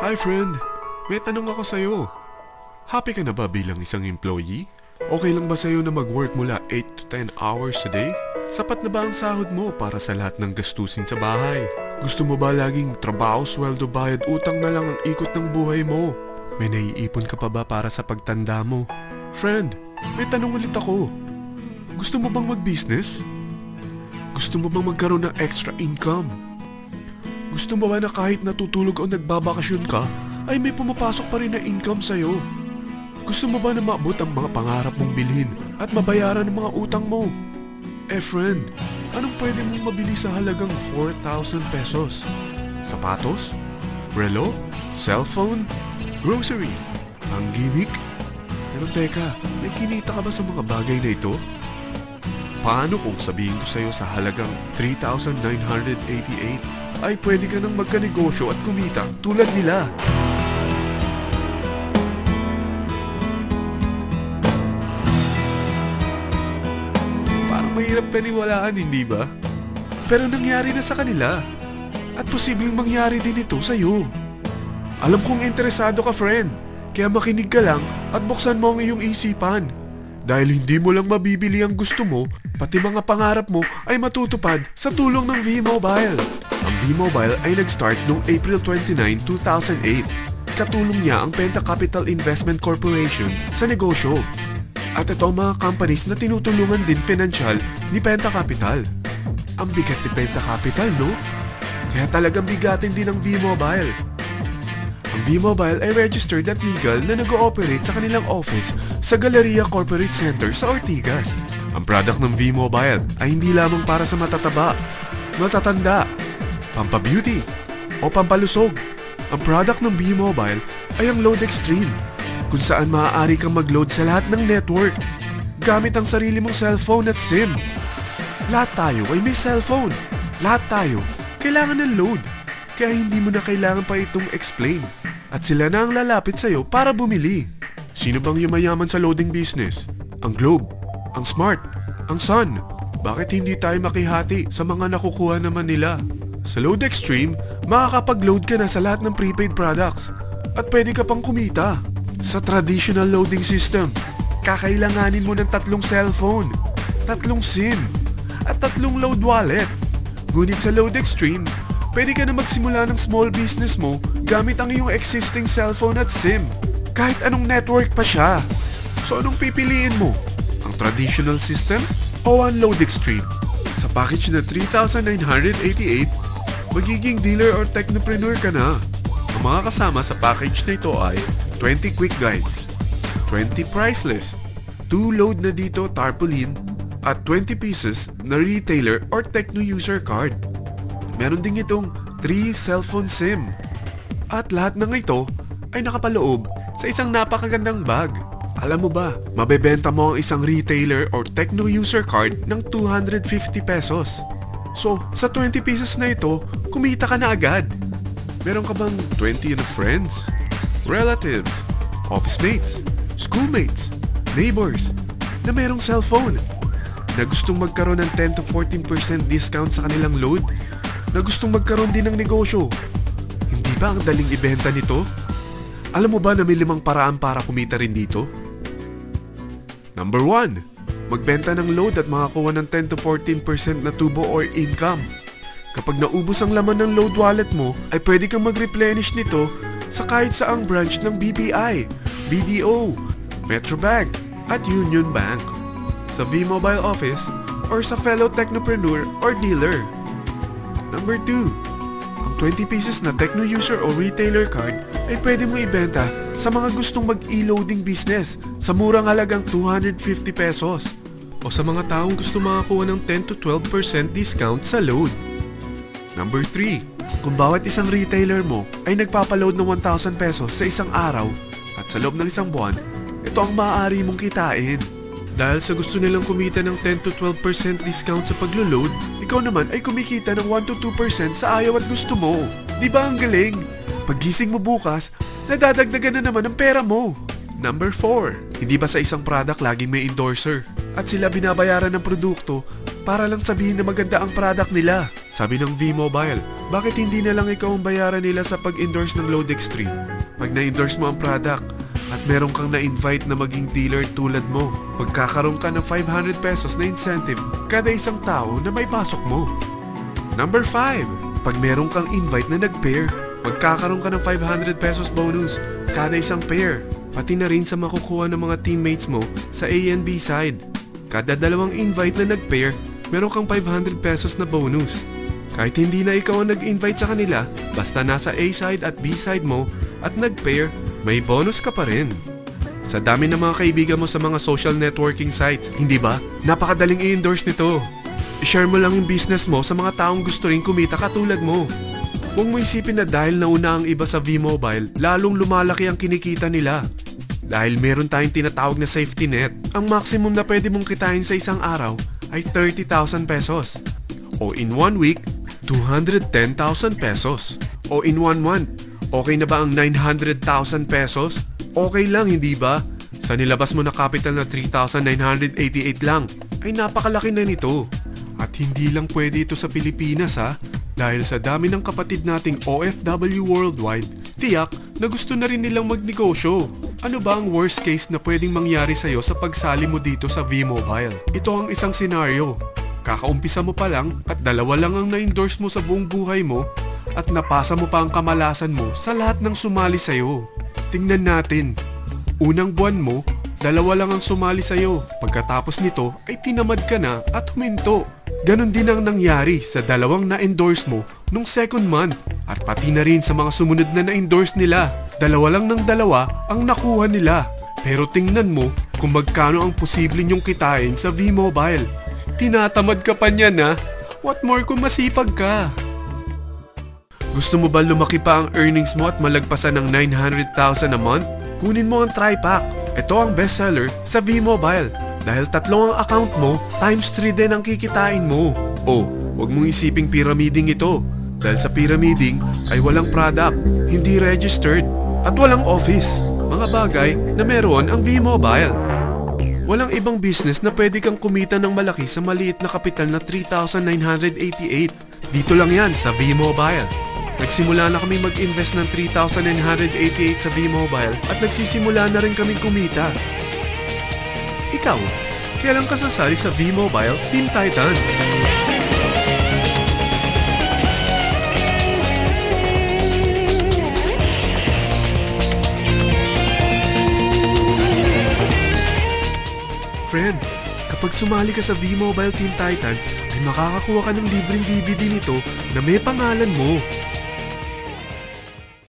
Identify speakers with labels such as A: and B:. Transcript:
A: Hi friend, may tanong ako sa'yo. Happy ka na ba bilang isang employee? Okay lang ba sa'yo na mag-work mula 8 to 10 hours a day? Sapat na ba ang sahod mo para sa lahat ng gastusin sa bahay? Gusto mo ba laging trabaho, sweldo, bayad, utang na lang ang ikot ng buhay mo? May naiipon ka pa ba para sa pagtanda mo? Friend, may tanong ulit ako. Gusto mo bang mag-business? Gusto mo bang magkaroon ng extra income? Gusto mo ba na kahit natutulog o nagbabakasyon ka, ay may pumapasok pa rin na income sa'yo? Gusto mo ba na maabot ang mga pangarap mong bilhin at mabayaran ang mga utang mo? Eh friend, anong pwede mong mabili sa halagang 4,000 pesos? Sapatos? Relo? Cellphone? Grocery? Ang gimmick? Pero teka, may kinita ka ba sa mga bagay na ito? Paano kung sabihin ko sa'yo sa halagang 3,988 ay pwede ka nang magkanegosyo at kumita tulad nila? Parang mahirap paniwalaan, hindi ba? Pero nangyari na sa kanila. At posibleng mangyari din ito sa'yo. Alam kong interesado ka, friend. Kaya makinig ka lang at buksan mo ang iyong isipan. Dahil hindi mo lang mabibili ang gusto mo, pati mga pangarap mo ay matutupad sa tulong ng V-Mobile. Ang V-Mobile ay nag-start noong April 29, 2008. Katulong niya ang Penta Capital Investment Corporation sa negosyo. At ito ang mga companies na tinutulungan din financial ni Penta Capital. Ang bigat ni Penta Capital, no? Kaya talagang bigatin din ang V-Mobile. Ang V-Mobile ay registered at legal na nag-ooperate sa kanilang office sa Galleria Corporate Center sa Ortigas. Ang product ng V-Mobile ay hindi lamang para sa matataba, matatanda, pampabeauty, o pampalusog. Ang product ng V-Mobile ay ang Load Extreme, kung saan maaari kang mag-load sa lahat ng network gamit ang sarili mong cellphone at SIM. Lahat tayo ay may cellphone. Lahat tayo kailangan ng load. Kaya hindi mo na kailangan pa itong explain. At sila na ang lalapit sa'yo para bumili. Sino bang yumayaman sa loading business? Ang Globe, ang Smart, ang Sun. Bakit hindi tayo makihati sa mga nakukuha naman nila? Sa Load Extreme, makakapag-load ka na sa lahat ng prepaid products. At pwede ka pang kumita. Sa traditional loading system, kakailanganin mo ng 3 cellphone, 3 SIM, at 3 load wallet. Ngunit sa Load Extreme, pwede ka na magsimula ng small business mo gamit ang iyong existing cellphone at SIM. Kahit anong network pa siya. So anong pipiliin mo? Ang traditional system o ang Load Extreme? Sa package na 3,988, magiging dealer or technopreneur ka na. Ang mga kasama sa package na ito ay 20 quick guides, 20 price list, 2 load na dito tarpaulin, at 20 pieces na retailer or techno user card. Meron din itong 3 cellphone SIM. At lahat ng ito ay nakapaloob sa isang napakagandang bag. Alam mo ba, mabebenta mo ang isang retailer or techno user card ng 250 pesos. So, sa 20 pieces na ito, kumita ka na agad. Meron ka bang 20 na friends, relatives, office mates, schoolmates, neighbors na merong cellphone, na gustong magkaroon ng 10 to 14% discount sa kanilang load, na gustong magkaroon din ng negosyo? Hindi ba ang daling ibenta nito? Alam mo ba na may 5 paraan para kumita rin dito? Number 1, magbenta ng load at makakuha ng 10 to 14% na tubo or income. Kapag naubos ang laman ng load wallet mo, ay pwede kang mag-replenish nito sa kahit saang branch ng BPI, BDO, Metrobank, at Union Bank, sa V-Mobile office, or sa fellow technopreneur or dealer. Number 2, ang 20 pieces na techno user o retailer card ay pwede mo ibenta sa mga gustong mag-e-loading business sa murang halagang 250 pesos o sa mga taong gusto makakuha ng 10 to 12% discount sa load. Number 3, kung bawat isang retailer mo ay nagpapaload ng 1,000 pesos sa isang araw at sa loob ng isang buwan, ito ang maaari mong kitain. Dahil sa gusto nilang kumita ng 10 to 12% discount sa paglo-load, ikaw naman ay kumikita ng 1 to 2% sa ayaw at gusto mo. Di ba ang galing? Paggising mo bukas, nadadagdagan na naman ang pera mo. Number 4, hindi ba sa isang product laging may endorser? At sila binabayaran ng produkto para lang sabihin na maganda ang product nila. Sabi ng V-Mobile, bakit hindi na lang ikaw ang bayaran nila sa pag-endorse ng Lodextreme? Pag na-endorse mo ang product at meron kang na-invite na maging dealer tulad mo, magkakaroon ka ng 500 pesos na incentive kada isang tao na may pasok mo. Number 5, pag meron kang invite na nag-pair, magkakaroon ka ng 500 pesos bonus kada isang pair, pati na rin sa makukuha ng mga teammates mo sa A and B side. Kada dalawang invite na nag-pair, meron kang 500 pesos na bonus. Kahit hindi na ikaw ang nag-invite sa kanila, basta nasa A side at B side mo at nag-pair, may bonus ka pa rin. Sa dami ng mga kaibigan mo sa mga social networking sites, hindi ba? Napakadaling i-endorse nito. I-share mo lang yung business mo sa mga taong gusto rin kumita katulad mo. Huwag mo isipin na dahil nauna ang iba sa V-Mobile, lalong lumalaki ang kinikita nila. Dahil meron tayong tinatawag na safety net, ang maximum na pwede mong kitain sa isang araw ay 30,000 pesos. O in 1 week, 210,000 pesos. O in 1 month, okay na ba ang 900,000 pesos? Okay lang, hindi ba? Sa nilabas mo na capital na 3,988 lang, ay napakalaki na nito. At hindi lang pwede ito sa Pilipinas ha, dahil sa dami ng kapatid nating OFW worldwide, tiyak na gusto na rin nilang magnegosyo. Ano ba ang worst case na pwedeng mangyari sa'yo sa pagsali mo dito sa V-Mobile? Ito ang isang senaryo. Kakaumpisa mo pa lang at 2 lang ang na-endorse mo sa buong buhay mo at napasa mo pa ang kamalasan mo sa lahat ng sumali sa'yo. Tingnan natin. Unang buwan mo, 2 lang ang sumali sa'yo. Pagkatapos nito ay tinamad ka na at huminto. Ganon din ang nangyari sa 2 na-endorse mo nung second month at pati na rin sa mga sumunod na na-endorse nila. 2 lang ng 2 ang nakuha nila. Pero tingnan mo kung magkano ang posible nyong kitain sa V-Mobile. Tinatamad ka pa niyan ha? What more kung masipag ka? Gusto mo ba lumaki pa ang earnings mo at malagpasan ng 900,000 a month? Kunin mo ang TriPack. Ito ang bestseller sa V-Mobile. Dahil 3 ang account mo, times 3 din ang kikitain mo. Oh, huwag mong isiping pyramiding ito. Dahil sa pyramiding ay walang product, hindi registered, at walang office. Mga bagay na meron ang V-Mobile. Walang ibang business na pwede kang kumita ng malaki sa maliit na kapital na 3,988. Dito lang yan sa V-Mobile. Nagsimula na kami mag-invest ng 3,988 sa V-Mobile at nagsisimula na rin kaming kumita. Ikaw, kailan ka sasali sa V-Mobile Teen Titans? Friend, kapag sumali ka sa V-Mobile Teen Titans, ay makakakuha ka ng libreng DVD nito na may pangalan mo.